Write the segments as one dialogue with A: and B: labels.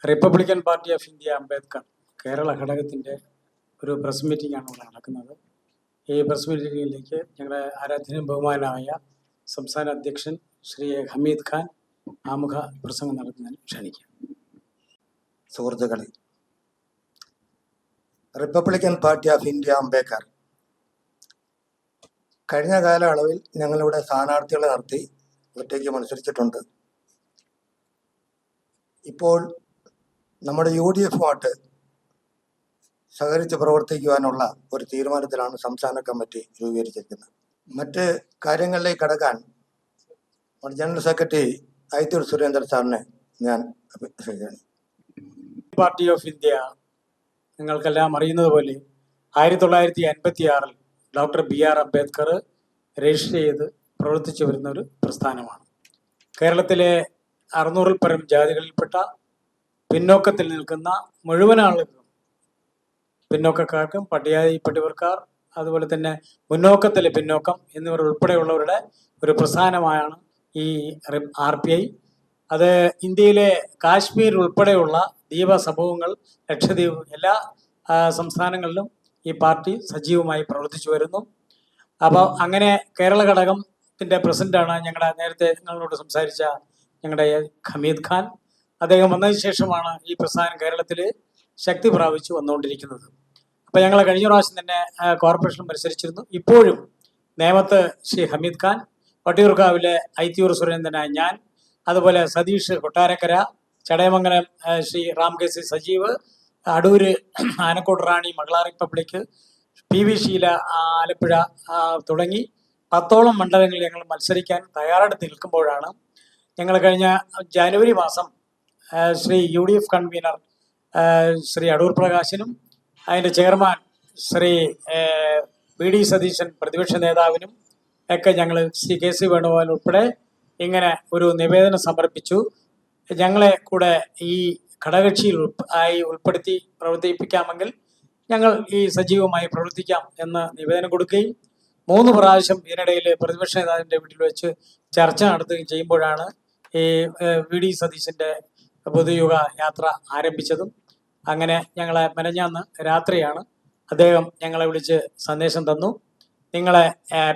A: Republican Party of India Ambedkar Kerala ഘടകത്തിൻ്റെ ഒരു press മീറ്റിംഗാണ് ഇവിടെ നടക്കുന്നത്. ഈ പ്രസ് മീറ്റിംഗിലേക്ക് ഞങ്ങളുടെ ആരാധ്യനും ബഹുമാനായ സംസ്ഥാന അധ്യക്ഷൻ ശ്രീ ഹമീദ് ഖാൻ ആമുഖ പ്രസംഗം നടത്തുന്നതിന് ക്ഷണിക്കാം.
B: സുഹൃത്തുക്കളെ, Republican Party of India Ambedkar കഴിഞ്ഞ കാലയളവിൽ ഞങ്ങളിവിടെ സ്ഥാനാർത്ഥികളെ നിർത്തി ഒറ്റയ്ക്ക് മത്സരിച്ചിട്ടുണ്ട്. ഇപ്പോൾ നമ്മുടെ UDF-ഉമായിട്ട് സഹകരിച്ച് പ്രവർത്തിക്കുവാനുള്ള ഒരു തീരുമാനത്തിലാണ് സംസ്ഥാന കമ്മിറ്റി രൂപീകരിച്ചിരിക്കുന്നത്. മറ്റ് കാര്യങ്ങളിലേക്ക് കടക്കാൻ ജനറൽ സെക്രട്ടറി ഐത്തിയൂർ സുരേന്ദ്രൻ സാറിനെ ഞാൻ അഭ്യർത്ഥിക്കുകയാണ്.
A: പാർട്ടി ഓഫ് ഇന്ത്യ നിങ്ങൾക്കെല്ലാം അറിയുന്നത് പോലെ 1956 ഡോക്ടർ BR അംബേദ്കർ രജിസ്റ്റർ ചെയ്ത് പ്രവർത്തിച്ചു വരുന്ന ഒരു പ്രസ്ഥാനമാണ്. കേരളത്തിലെ 600-ൽ പരം ജാതികളിൽപ്പെട്ട പിന്നോക്കത്തിൽ നിൽക്കുന്ന മുഴുവൻ ആളുകൾക്കും, പിന്നോക്കക്കാർക്കും, പട്ടികജാതിപ്പെട്ടവർക്കാർ, അതുപോലെ തന്നെ മുന്നോക്കത്തിലെ പിന്നോക്കം എന്നിവർ ഉൾപ്പെടെയുള്ളവരുടെ ഒരു പ്രസ്ഥാനമാണ് ഈ RPI. അത് ഇന്ത്യയിലെ കാശ്മീർ ഉൾപ്പെടെയുള്ള ദ്വീപസമൂഹങ്ങൾ, ലക്ഷദ്വീപ്, എല്ലാ സംസ്ഥാനങ്ങളിലും ഈ പാർട്ടി സജീവമായി പ്രവർത്തിച്ചു വരുന്നു. അപ്പോൾ അങ്ങനെ കേരള ഘടകത്തിൻ്റെ പ്രസിഡന്റാണ് ഞങ്ങളുടെ നേരത്തെ നിങ്ങളോട് സംസാരിച്ച ഞങ്ങളുടെ ഹമീദ് ഖാൻ. അദ്ദേഹം വന്നതിന് ശേഷമാണ് ഈ പ്രസ്ഥാനം കേരളത്തിൽ ശക്തി പ്രാപിച്ചു വന്നുകൊണ്ടിരിക്കുന്നത്. അപ്പോൾ ഞങ്ങൾ കഴിഞ്ഞ പ്രാവശ്യം തന്നെ കോർപ്പറേഷൻ മത്സരിച്ചിരുന്നു. ഇപ്പോഴും നേമത്ത് ശ്രീ ഹമീദ് ഖാൻ, വട്ടിയൂർക്കാവിലെ ഐത്തിയൂർ സുരേന്ദ്രനായ ഞാൻ, അതുപോലെ സതീഷ് കൊട്ടാരക്കര, ചടയമംഗലം ശ്രീ റാം കെ സി സജീവ്, അടൂര് ആനക്കോട് റാണി മകളാർ റിപ്പബ്ലിക്, PV ഷീല ആലപ്പുഴ തുടങ്ങി 10ഓളം മണ്ഡലങ്ങളിൽ ഞങ്ങൾ മത്സരിക്കാൻ തയ്യാറെടുത്ത് നിൽക്കുമ്പോഴാണ് ഞങ്ങൾ കഴിഞ്ഞ ജനുവരി മാസം ശ്രീ UDF കൺവീനർ ശ്രീ അടൂർ പ്രകാശിനും അതിൻ്റെ ചെയർമാൻ ശ്രീ VD സതീശൻ പ്രതിപക്ഷ നേതാവിനും ഒക്കെ ഞങ്ങൾ ശ്രീ KC വേണുഗോപാൽ ഉൾപ്പെടെ ഇങ്ങനെ ഒരു നിവേദനം സമർപ്പിച്ചു. ഞങ്ങളെ കൂടെ ഈ ഘടകകക്ഷിയിൽ ഉൾപ്പെടുത്തി പ്രവർത്തിപ്പിക്കാമെങ്കിൽ ഞങ്ങൾ ഈ സജീവമായി പ്രവർത്തിക്കാം എന്ന് നിവേദനം കൊടുക്കുകയും 3 പ്രാവശ്യം ഇതിനിടയിൽ പ്രതിപക്ഷ നേതാവിൻ്റെ വീട്ടിൽ വെച്ച് ചർച്ച നടത്തുകയും ചെയ്യുമ്പോഴാണ് ഈ VD സതീശൻ്റെ പൊതുയുഗ യാത്ര ആരംഭിച്ചതും. അങ്ങനെ ഞങ്ങളെ മെനഞ്ഞാന്ന് രാത്രിയാണ് അദ്ദേഹം ഞങ്ങളെ വിളിച്ച് സന്ദേശം തന്നു. നിങ്ങളെ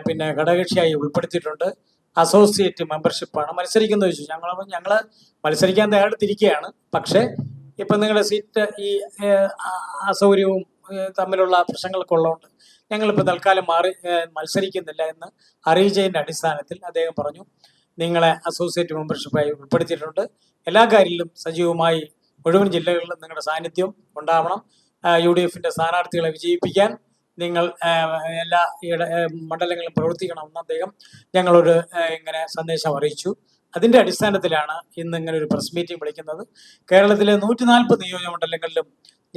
A: പിന്നെ ഘടകകക്ഷിയായി ഉൾപ്പെടുത്തിയിട്ടുണ്ട്, അസോസിയേറ്റ് മെമ്പർഷിപ്പാണ്, മത്സരിക്കുന്നത് ചോദിച്ചു. ഞങ്ങൾ മത്സരിക്കാൻ തയ്യാറെടുത്തിരിക്കുകയാണ്. പക്ഷേ ഇപ്പം നിങ്ങളുടെ സീറ്റ് ഈ അസൗകര്യവും തമ്മിലുള്ള പ്രശ്നങ്ങളൊക്കെ ഉള്ളതുകൊണ്ട് ഞങ്ങളിപ്പോൾ തൽക്കാലം മത്സരിക്കുന്നില്ല എന്ന് അറിയിച്ചതിൻ്റെ അടിസ്ഥാനത്തിൽ അദ്ദേഹം പറഞ്ഞു, നിങ്ങളെ അസോസിയേറ്റ് മെമ്പർഷിപ്പായി ഉൾപ്പെടുത്തിയിട്ടുണ്ട്, എല്ലാ കാര്യങ്ങളിലും സജീവമായി മുഴുവൻ ജില്ലകളിലും നിങ്ങളുടെ സാന്നിധ്യം ഉണ്ടാവണം, UDF-ന്റെ സ്ഥാനാർത്ഥികളെ വിജയിപ്പിക്കാൻ നിങ്ങൾ എല്ലാ മണ്ഡലങ്ങളിലും പ്രവർത്തിക്കണമെന്ന് അദ്ദേഹം ഞങ്ങളൊരു ഇങ്ങനെ സന്ദേശം അറിയിച്ചു. അതിൻ്റെ അടിസ്ഥാനത്തിലാണ് ഇന്ന് ഇങ്ങനെ ഒരു പ്രസ് മീറ്റിംഗ് വിളിക്കുന്നത്. കേരളത്തിലെ 140 നിയോജകമണ്ഡലങ്ങളിലും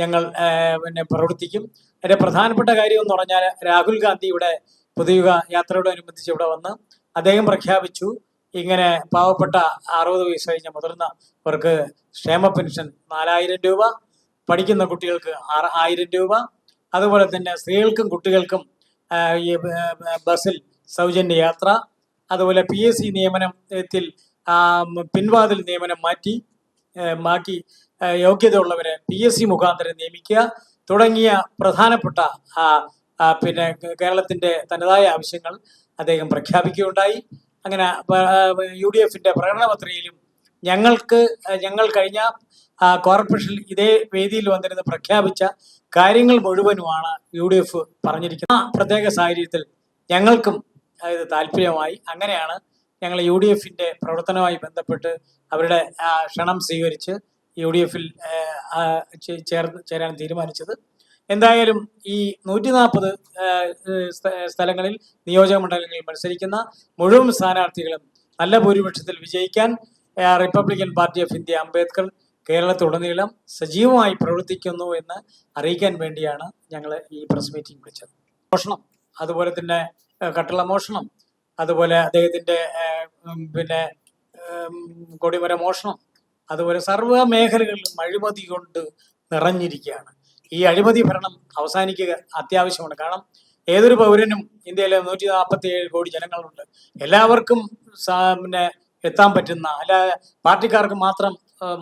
A: ഞങ്ങൾ പിന്നെ പ്രവർത്തിക്കും. അതിൻ്റെ പ്രധാനപ്പെട്ട കാര്യം എന്ന് പറഞ്ഞാൽ രാഹുൽ ഗാന്ധി ഇവിടെ പൊതുയുഗ യാത്രയോടനുബന്ധിച്ച് ഇവിടെ വന്ന് അദ്ദേഹം പ്രഖ്യാപിച്ചു, ഇങ്ങനെ പാവപ്പെട്ട 60 വയസ്സ് കഴിഞ്ഞ മുതിർന്നവർക്ക് ക്ഷേമ പെൻഷൻ 4000 രൂപ, പഠിക്കുന്ന കുട്ടികൾക്ക് 1000 രൂപ, അതുപോലെ തന്നെ സ്ത്രീകൾക്കും കുട്ടികൾക്കും ഈ ബസ്സിൽ സൗജന്യ യാത്ര, അതുപോലെ PSC നിയമനത്തിൽ പിൻവാതിൽ നിയമനം മാറ്റി യോഗ്യതയുള്ളവരെ PSC മുഖാന്തരം നിയമിക്കുക തുടങ്ങിയ പ്രധാനപ്പെട്ട പിന്നെ കേരളത്തിൻ്റെ തനതായ ആവശ്യങ്ങൾ അദ്ദേഹം പ്രഖ്യാപിക്കുകയുണ്ടായി. അങ്ങനെ UDF-ന്റെ പ്രകടന പത്രികയിലും ഞങ്ങൾ കഴിഞ്ഞ കോർപ്പറേഷനിൽ ഇതേ വേദിയിൽ വന്നിരുന്ന് പ്രഖ്യാപിച്ച കാര്യങ്ങൾ മുഴുവനുമാണ് UDF പറഞ്ഞിരിക്കുന്നത്. ആ പ്രത്യേക സാഹചര്യത്തിൽ ഞങ്ങൾക്കും ഇത് താല്പര്യമായി. അങ്ങനെയാണ് ഞങ്ങൾ UDF-ന്റെ പ്രവർത്തനവുമായി ബന്ധപ്പെട്ട് അവരുടെ ക്ഷണം സ്വീകരിച്ച് UDF-ൽ ചേരാൻ തീരുമാനിച്ചത്. എന്തായാലും ഈ 140 സ്ഥലങ്ങളിൽ നിയോജക മണ്ഡലങ്ങളിൽ മത്സരിക്കുന്ന മുഴുവൻ സ്ഥാനാർത്ഥികളും നല്ല ഭൂരിപക്ഷത്തിൽ വിജയിക്കാൻ Republican Party of India Ambedkar കേരളത്തിലുടനീളം സജീവമായി പ്രവർത്തിക്കുന്നു എന്ന് അറിയിക്കാൻ വേണ്ടിയാണ് ഞങ്ങൾ ഈ പ്രസ് മീറ്റിംഗ് വിളിച്ചത്. മോഷണം, അതുപോലെ തന്നെ കട്ടള മോഷണം, അതുപോലെ അദ്ദേഹത്തിൻ്റെ പിന്നെ കൊടിമര മോഷണം, അതുപോലെ സർവ്വ മേഖലകളിലും അഴിമതി കൊണ്ട് നിറഞ്ഞിരിക്കുകയാണ്. ഈ അഴിമതി ഭരണം അവസാനിക്കുക അത്യാവശ്യമാണ്. കാരണം ഏതൊരു പൗരനും ഇന്ത്യയിലെ 147 കോടി ജനങ്ങളുണ്ട്, എല്ലാവർക്കും പിന്നെ എത്താൻ പറ്റുന്ന, അല്ല പാർട്ടിക്കാർക്ക് മാത്രം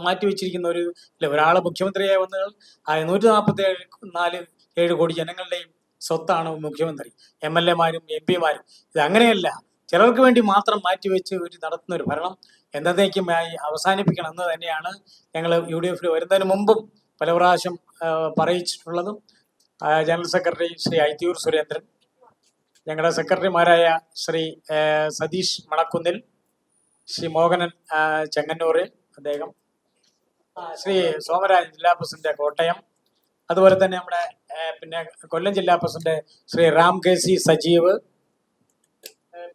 A: മാറ്റിവെച്ചിരിക്കുന്ന ഒരു ഇല്ല. ഒരാൾ മുഖ്യമന്ത്രിയായി വന്നാൽ 147 കോടി ജനങ്ങളുടെയും സ്വത്താണ് മുഖ്യമന്ത്രി. MLA മാരും MP മാരും ഇത് അങ്ങനെയല്ല. ചിലർക്ക് വേണ്ടി മാത്രം മാറ്റിവെച്ച് നടത്തുന്ന ഒരു ഭരണം എന്നേക്കുമായി അവസാനിപ്പിക്കണം എന്ന് തന്നെയാണ് ഞങ്ങൾ UDF വരുന്നതിന് മുമ്പും പല പ്രാവശ്യം പറയിച്ചിട്ടുള്ളതും. ജനറൽ സെക്രട്ടറി ശ്രീ ഐത്തിയൂർ സുരേന്ദ്രൻ, ഞങ്ങളുടെ സെക്രട്ടറിമാരായ ശ്രീ സതീഷ് മണക്കുന്നിൽ, ശ്രീ മോഹനൻ ചെങ്ങന്നൂർ, അദ്ദേഹം ശ്രീ സോമരാജ് ജില്ലാ പ്രസിഡന്റ് കോട്ടയം, അതുപോലെ തന്നെ നമ്മുടെ പിന്നെ കൊല്ലം ജില്ലാ പ്രസിഡന്റ് ശ്രീ റാം KC സജീവ്,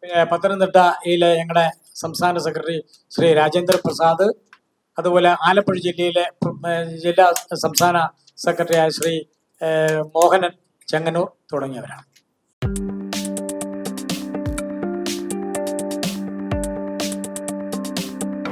A: പിന്നെ പത്തനംതിട്ടയിലെ ഞങ്ങളുടെ സംസ്ഥാന സെക്രട്ടറി ശ്രീ രാജേന്ദ്ര പ്രസാദ്, അതുപോലെ ആലപ്പുഴ ജില്ലയിലെ ജില്ലാ സംസ്ഥാന സെക്രട്ടറിയായ ശ്രീ മോഹനൻ ചെങ്ങന്നൂർ തുടങ്ങിയവരാണ്.